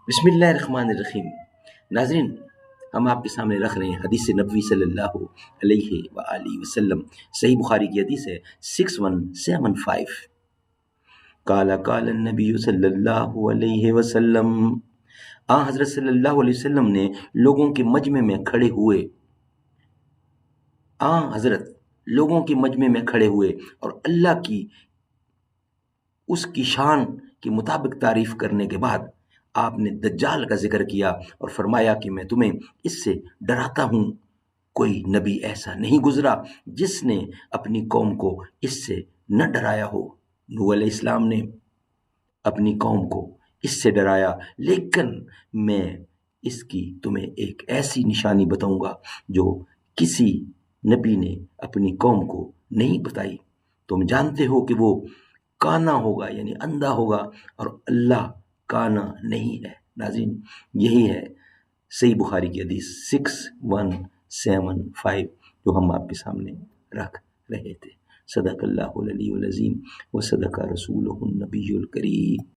بسم اللہ الرحمن الرحیم۔ ناظرین، ہم آپ کے سامنے رکھ رہے ہیں حدیث نبوی صلی اللہ علیہ وآلہ وسلم۔ صحیح بخاری کی حدیث ہے 6175۔ قال النبی صلی اللہ علیہ وسلم، حضرت صلی اللہ علیہ وسلم نے لوگوں کے مجمع میں کھڑے ہوئے حضرت لوگوں کے مجمع میں کھڑے ہوئے اور اللہ کی اس کی شان کے مطابق تعریف کرنے کے بعد آپ نے دجال کا ذکر کیا اور فرمایا کہ میں تمہیں اس سے ڈراتا ہوں، کوئی نبی ایسا نہیں گزرا جس نے اپنی قوم کو اس سے نہ ڈرایا ہو۔ نوح علیہ السلام نے اپنی قوم کو اس سے ڈرایا، لیکن میں اس کی تمہیں ایک ایسی نشانی بتاؤں گا جو کسی نبی نے اپنی قوم کو نہیں بتائی۔ تم جانتے ہو کہ وہ کانا ہوگا، یعنی اندھا ہوگا، اور اللہ کانا نہیں ہے۔ ناظرین، یہی ہے صحیح بخاری کی حدیث 6175 جو ہم آپ کے سامنے رکھ رہے تھے۔ صدق اللہ العلی العظیم و صدق رسولہ النبی الکریم۔